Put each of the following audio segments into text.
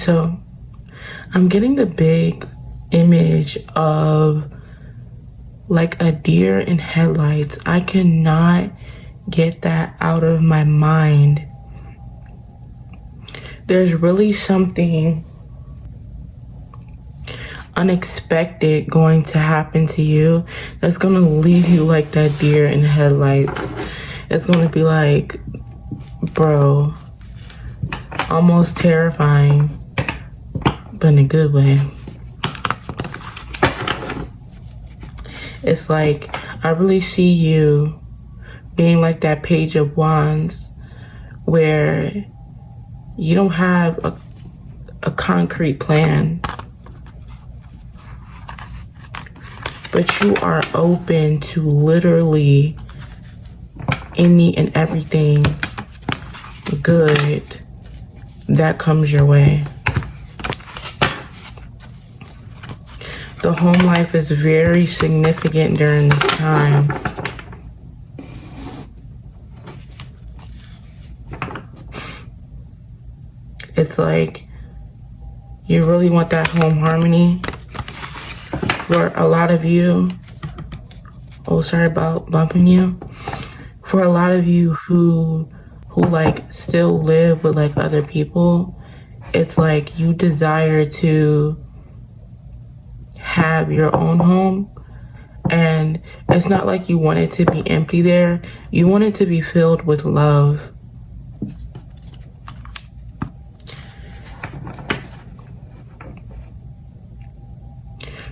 So I'm getting the big image of like a deer in headlights. I cannot get that out of my mind. There's really something unexpected going to happen to you that's going to leave you like that deer in headlights. It's going to be like, bro, almost terrifying, but in a good way. It's like, I really see you being like that Page of Wands where you don't have a concrete plan, but you are open to literally any and everything good that comes your way. The home life is very significant during this time. It's like you really want that home harmony. For a lot of you, oh, sorry about bumping you. For a lot of you who like still live with like other people, it's like you desire to have your own home, and it's not like you want it to be empty there. You want it to be filled with love.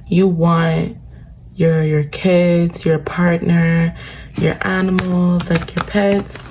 You want your kids, your partner, your animals, like your pets.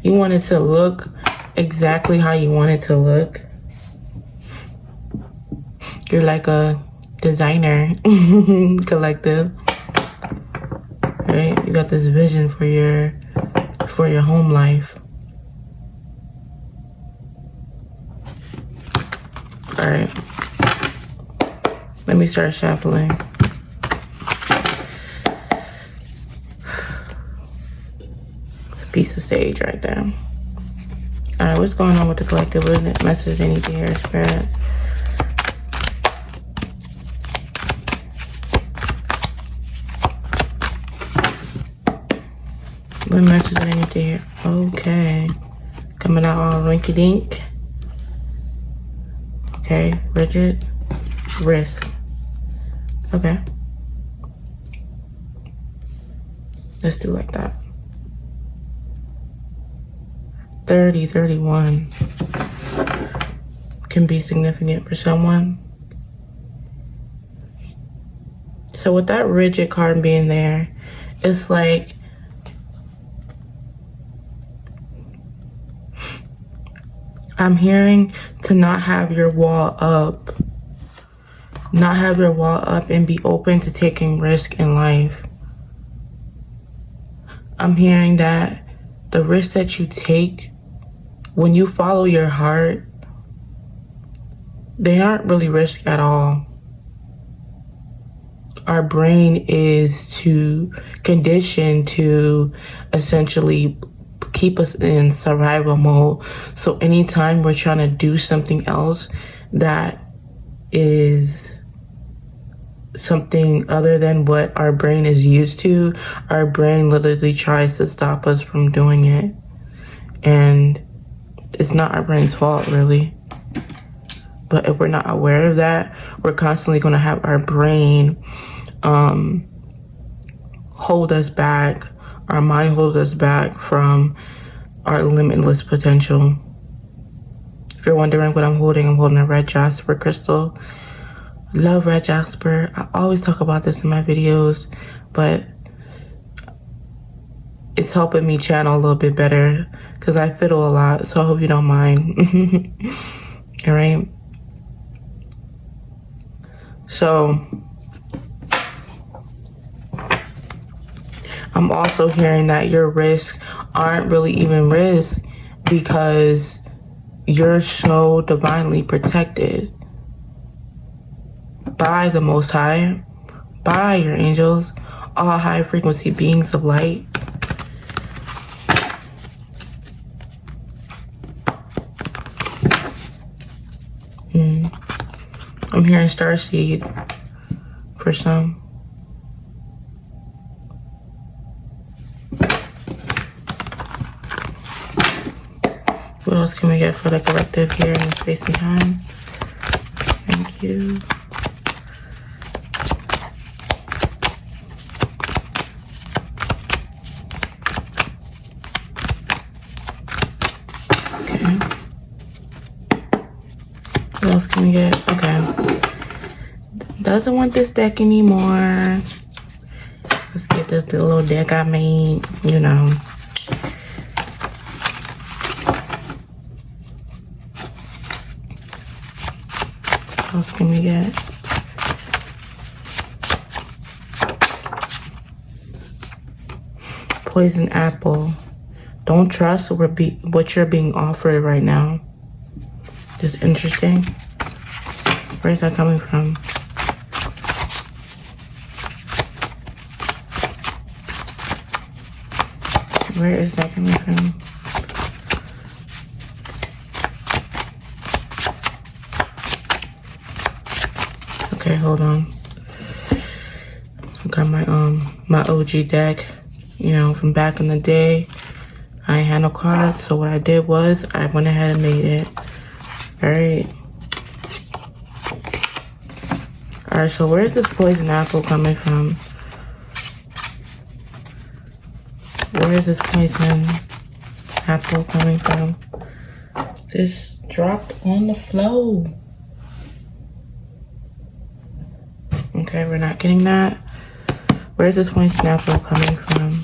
You want it to look exactly how you want it to look. You're like a designer collective, right? You got this vision for your home life. All right. Let me start shuffling. It's a piece of sage right there. All right, what's going on with the collective? What message they need to hear, Spirit? What message do I need to hear? Okay. Coming out all rinky dink. Okay, rigid. Risk. Okay. Let's do like that. 30, 31 can be significant for someone. So with that rigid card being there, it's like I'm hearing to not have your wall up. Not have your wall up and be open to taking risk in life. I'm hearing that the risks that you take when you follow your heart, they aren't really risk at all. Our brain is conditioned to essentially keep us in survival mode. So anytime we're trying to do something else that is something other than what our brain is used to, our brain literally tries to stop us from doing it. And it's not our brain's fault, really. But if we're not aware of that, we're constantly going to have our brain hold us back, our mind hold us back from our limitless potential. If you're wondering what I'm holding a red jasper crystal. Love red jasper. I always talk about this in my videos, but it's helping me channel a little bit better because I fiddle a lot, so I hope you don't mind. All right. So I'm also hearing that your risks aren't really even risks because you're so divinely protected by the Most High, by your angels, all high frequency beings of light. I'm hearing starseed for some. What else can we get for the collective here in the space and time? Thank you. Okay. What else can we get? Okay. Doesn't want this deck anymore. Let's get this little deck I made, you know. What else can we get? Poison apple. Don't trust what you're being offered right now. Just interesting. Where's that coming from? Where is that coming from? Okay, hold on. I got my OG deck, you know, from back in the day. I ain't had no cards, so what I did was I went ahead and made it. Alright. Alright, so where's this poison apple coming from? Where is this poison apple coming from? This dropped on the floor. Okay, we're not getting that. Where's this poison apple coming from?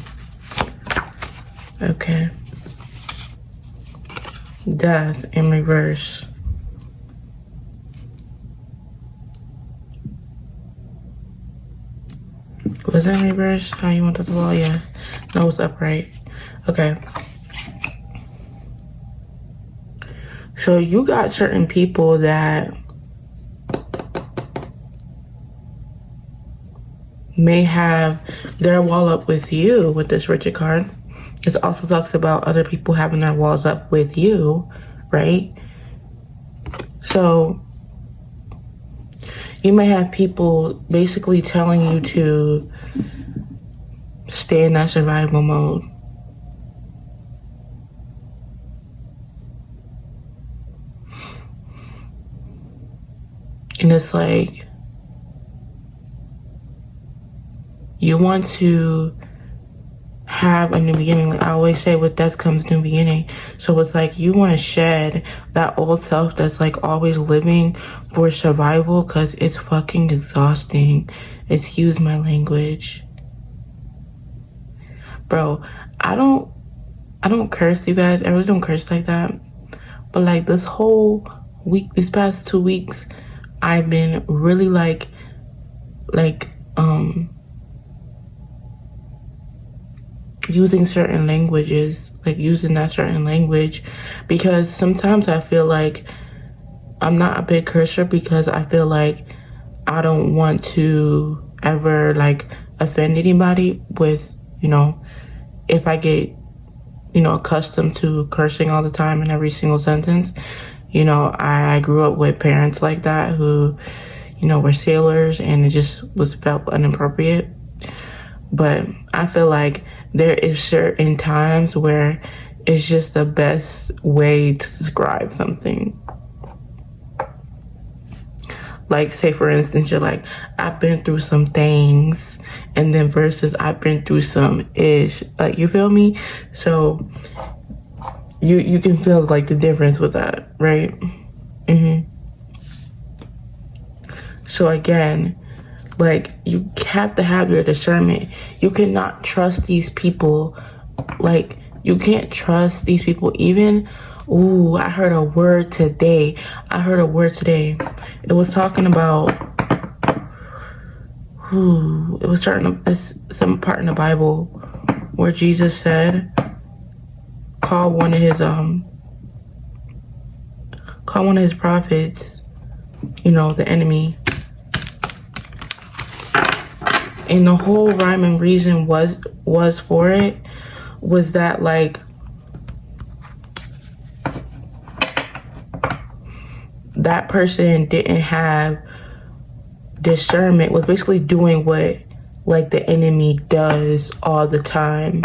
Okay. Death in reverse. Was that in reverse? How you want the wall? Yeah. No, it's upright. Okay. So you got certain people that may have their wall up with you with this Richard card. It also talks about other people having their walls up with you, right? So you may have people basically telling you to stay in that survival mode. And it's like, you want to have a new beginning. Like I always say, with death comes new beginning. So it's like you want to shed that old self that's like always living for survival, because it's fucking exhausting. Excuse my language. Bro, I don't curse, you guys. I really don't curse like that. But like this whole week, these past 2 weeks, I've been really like using certain languages, like using that certain language, because sometimes I feel like I'm not a big cursor, because I feel like I don't want to ever like offend anybody with, you know, if I get, you know, accustomed to cursing all the time in every single sentence. You know, I grew up with parents like that who, you know, were sailors, and it just felt inappropriate. But I feel like there is certain times where it's just the best way to describe something. Like, say for instance, you're like, I've been through some things, and then versus I've been through some ish. Like, you feel me? So you can feel like the difference with that, right? So again, like, you have to have your discernment. You cannot trust these people. Like, you can't trust these people. Even, ooh, I heard a word today. It was talking about, it was starting some part in the Bible where Jesus said, call one of his prophets, you know, the enemy. And the whole rhyme and reason was for it was that, like, that person didn't have discernment was basically doing what like the enemy does all the time.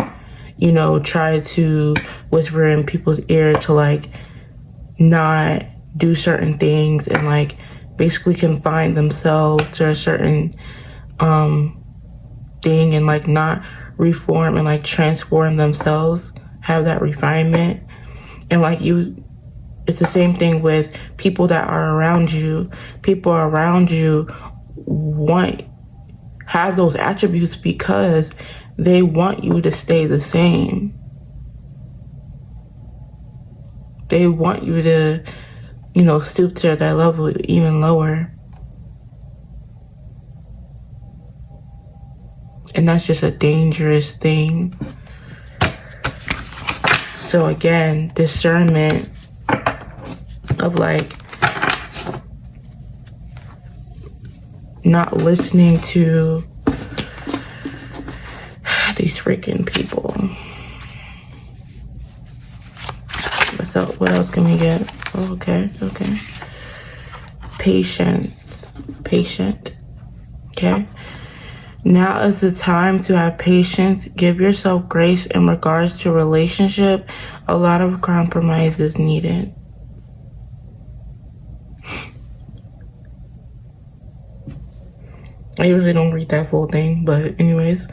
You know, try to whisper in people's ear to like not do certain things and like basically confine themselves to a certain thing and like not reform and like transform themselves, have that refinement. And like it's the same thing with people that are around you. People around you have those attributes because they want you to stay the same. They want you to, you know, stoop to that level even lower. And that's just a dangerous thing. So again, discernment of like not listening to these freaking people. So what else can we get? Oh, okay. Patience. Patient. Okay. Now is the time to have patience. Give yourself grace in regards to relationship. A lot of compromise is needed. I usually don't read that full thing, but anyways.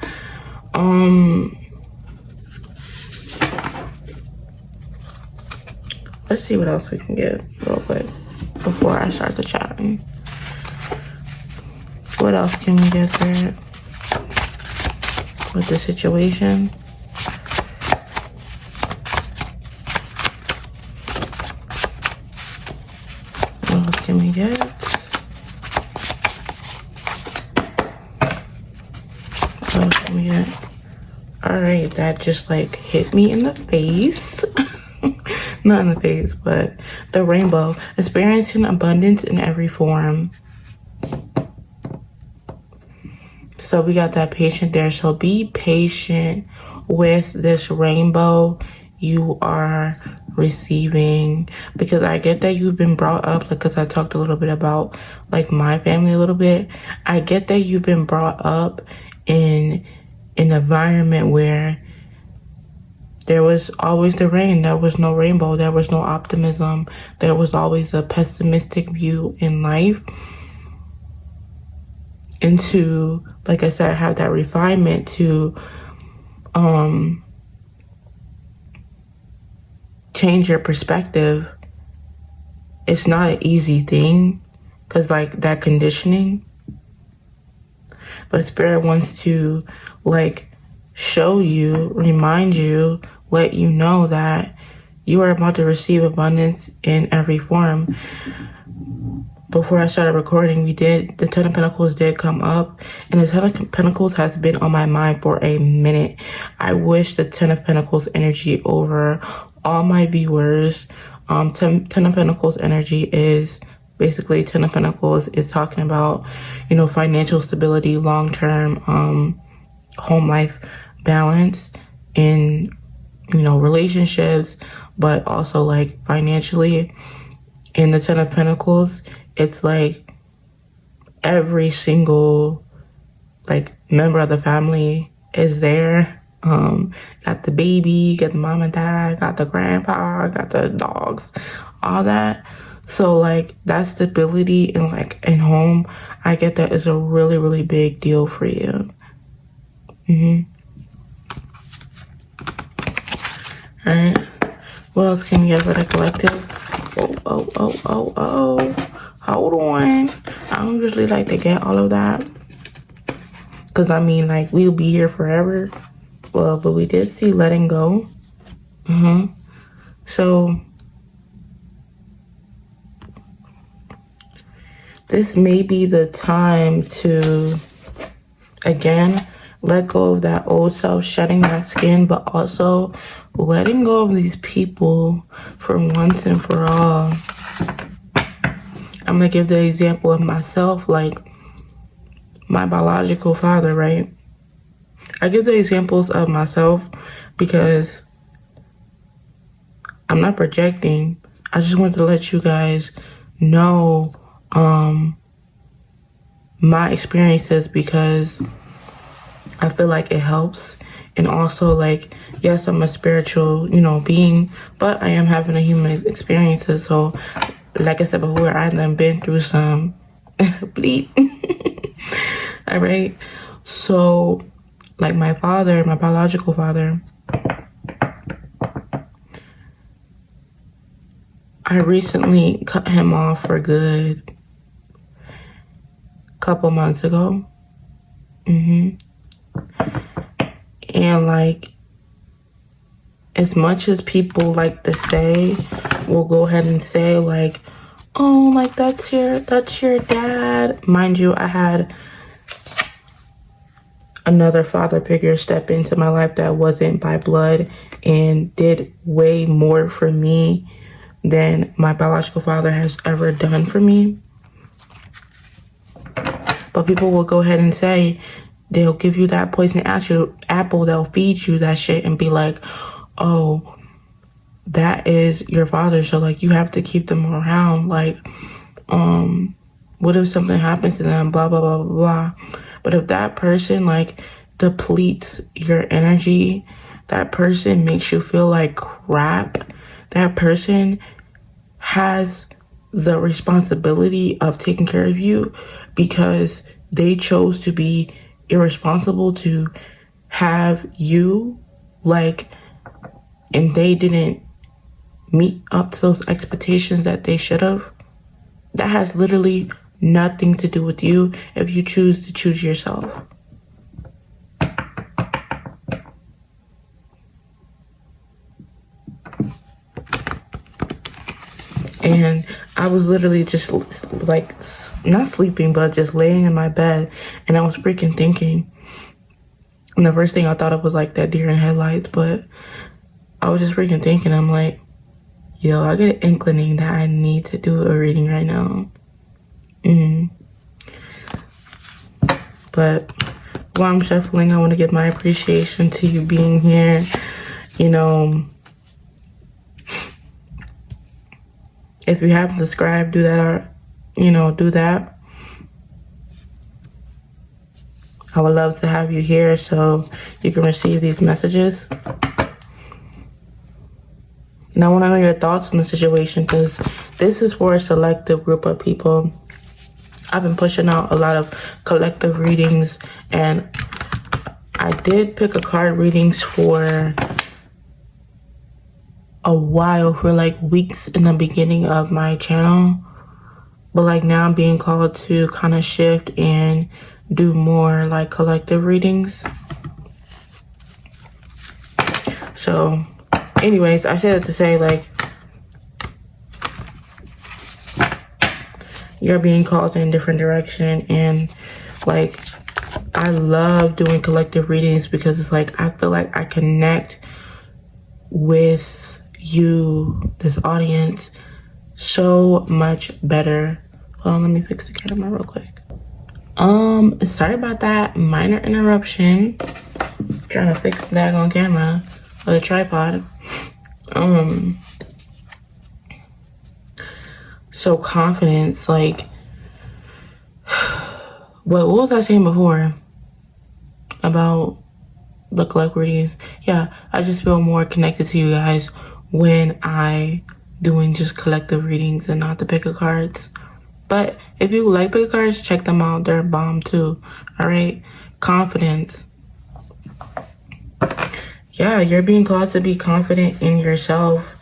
Let's see what else we can get real quick before I start the chatting. What else can we get there with the situation? What else can we get? What else can we get? Alright, that just like hit me in the face. Not in the face, but the rainbow. Experiencing abundance in every form. So we got that patient there. So be patient with this rainbow you are receiving, because I get that you've been brought up, because I talked a little bit about like my family a little bit. I get that you've been brought up in an environment where there was always the rain, there was no rainbow, there was no optimism, there was always a pessimistic view in life. And to, like I said, have that refinement to change your perspective. It's not an easy thing, because like that conditioning. But Spirit wants to like show you, remind you, let you know that you are about to receive abundance in every form. Before I started recording, the 10 of Pentacles did come up, and the 10 of Pentacles has been on my mind for a minute. I wish the 10 of Pentacles energy over all my viewers. 10 of Pentacles energy is basically 10 of Pentacles is talking about, you know, financial stability, long-term home life balance in, you know, relationships, but also like financially. In the 10 of Pentacles, it's like every single like member of the family is there. Got the baby, got the mom and dad, got the grandpa, got the dogs, all that. So like that stability in home, I get that is a really, really big deal for you. Alright. What else can we get for the collective? Oh. Hold on. I don't usually like to get all of that, because I mean, like, we'll be here forever. Well, but we did see letting go. So this may be the time to, again, let go of that old self, shedding that skin, but also letting go of these people for once and for all. I'm going to give the example of myself, like my biological father, right? I give the examples of myself because I'm not projecting. I just wanted to let you guys know my experiences because I feel like it helps. And also, like, yes, I'm a spiritual, you know, being, but I am having a human experiences. So, like I said before, I done been through some bleed. All right. So, like my father, my biological father, I recently cut him off for good a couple months ago. And like, as much as people like to say, will go ahead and say like, oh, like that's your dad. Mind you, I had another father figure step into my life that wasn't by blood and did way more for me than my biological father has ever done for me. But people will go ahead and say, they'll give you that poison apple, they'll feed you that shit and be like, oh, that is your father, so like you have to keep them around. Like, what if something happens to them, blah blah blah blah blah. But if that person like depletes your energy, that person makes you feel like crap, that person has the responsibility of taking care of you because they chose to be irresponsible to have you, like, and they didn't meet up to those expectations that they should have. That has literally nothing to do with you if you choose to choose yourself. And I was literally just like, not sleeping, but just laying in my bed, and I was freaking thinking. And the first thing I thought of was like that deer in headlights, but I was just freaking thinking, I'm like, yo, I get an inclining that I need to do a reading right now. But while I'm shuffling, I want to give my appreciation to you being here. You know, if you haven't subscribed, do that, or, you know, do that. I would love to have you here so you can receive these messages. And I want to know your thoughts on the situation because this is for a selective group of people. I've been pushing out a lot of collective readings, and I did pick a card readings for a while, for like weeks in the beginning of my channel. But like now I'm being called to kind of shift and do more like collective readings. So anyways, I said it to say like, you're being called in a different direction, and like I love doing collective readings because it's like I feel like I connect with you, this audience, so much better. Hold on, let me fix the camera real quick. Sorry about that minor interruption. Trying to fix that on camera or the tripod. So confidence, like, what was I saying before about the collective readings? Yeah, I just feel more connected to you guys when I doing just collective readings and not the picker cards. But if you like picker cards, check them out. They're bomb too. All right, confidence. Yeah, you're being called to be confident in yourself,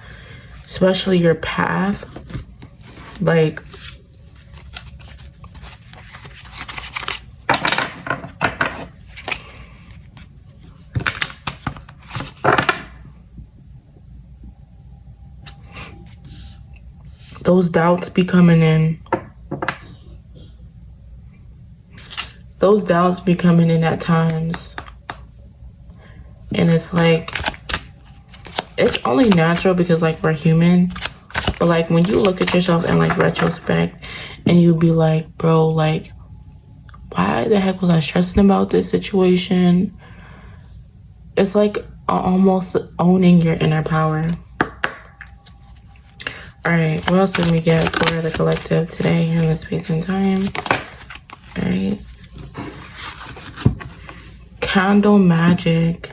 especially your path. Like, those doubts be coming in. Those doubts be coming in at times. And it's like, it's only natural because like we're human. But like when you look at yourself in like retrospect and you be like, bro, like, why the heck was I stressing about this situation? It's like almost owning your inner power. All right, what else did we get for the collective today here in the space and time? Alright. Candle magic.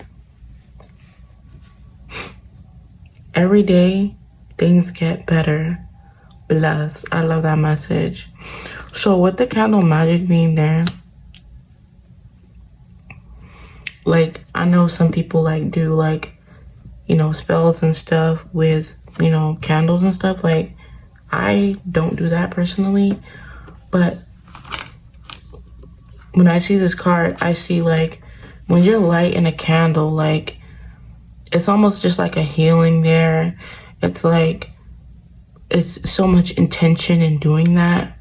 Every day, things get better. Bless. I love that message. So with the candle magic being there, like, I know some people like do like, you know, spells and stuff with, you know, candles and stuff. Like, I don't do that personally, but when I see this card, I see like when you're lighting a candle, like it's almost just like a healing there. It's like it's so much intention in doing that.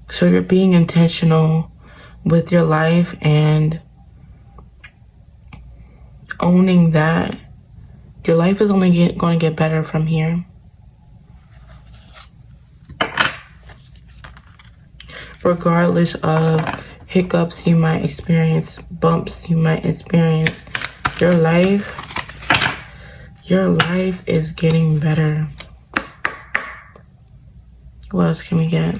So you're being intentional with your life and owning that your life is only going to get better from here. Regardless of hiccups you might experience, bumps you might experience, your life is getting better. What else can we get?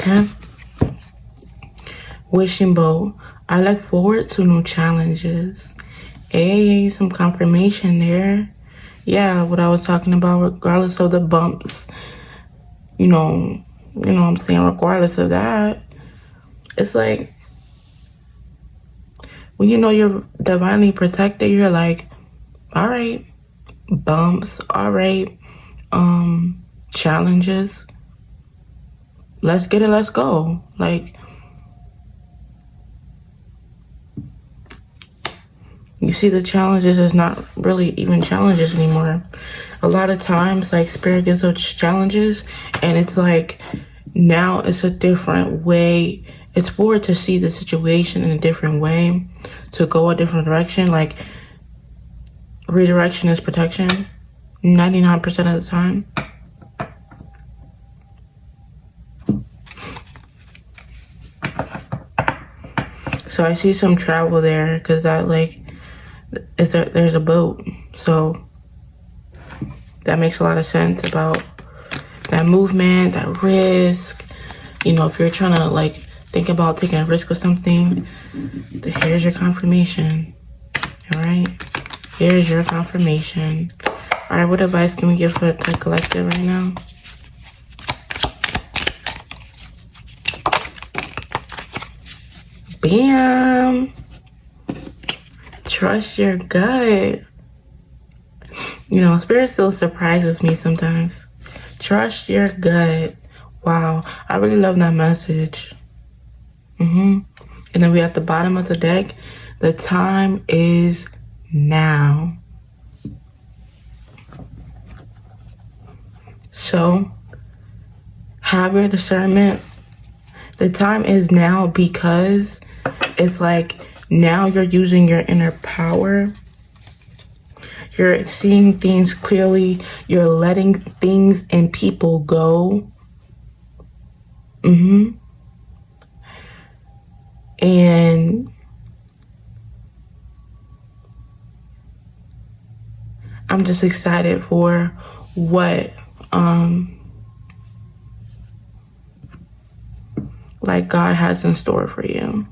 Okay. Wishing bowl. I look forward to new challenges. Hey, some confirmation there. Yeah, what I was talking about, regardless of the bumps, you know what I'm saying, regardless of that, it's like when you know you're divinely protected, you're like, all right, bumps, all right, challenges, let's get it, let's go. Like, you see, the challenges is not really even challenges anymore. A lot of times, like, Spirit gives us challenges, and it's like, now it's a different way. It's forward to see the situation in a different way, to go a different direction. Like, redirection is protection, 99% of the time. So I see some travel there, because that, like, there's a boat, so that makes a lot of sense about that movement, that risk. You know, if you're trying to like think about taking a risk with something, here's your confirmation. All right, here's your confirmation. All right, what advice can we give for the collective right now? Bam. Trust your gut. You know, Spirit still surprises me sometimes. Trust your gut. Wow, I really love that message. And then we at the bottom of the deck, the time is now. So, have your discernment. The time is now, because it's like, now you're using your inner power. You're seeing things clearly. You're letting things and people go. And I'm just excited for what like God has in store for you.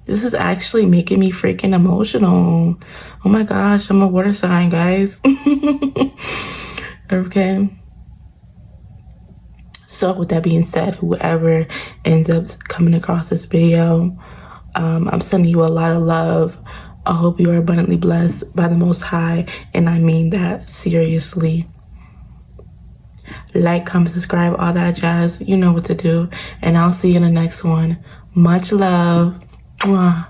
This is actually making me freaking emotional. Oh my gosh, I'm a water sign, guys. Okay. So with that being said, whoever ends up coming across this video, I'm sending you a lot of love. I hope you are abundantly blessed by the Most High, and I mean that seriously. Like, comment, subscribe, all that jazz. You know what to do, and I'll see you in the next one. Much love. Mwah.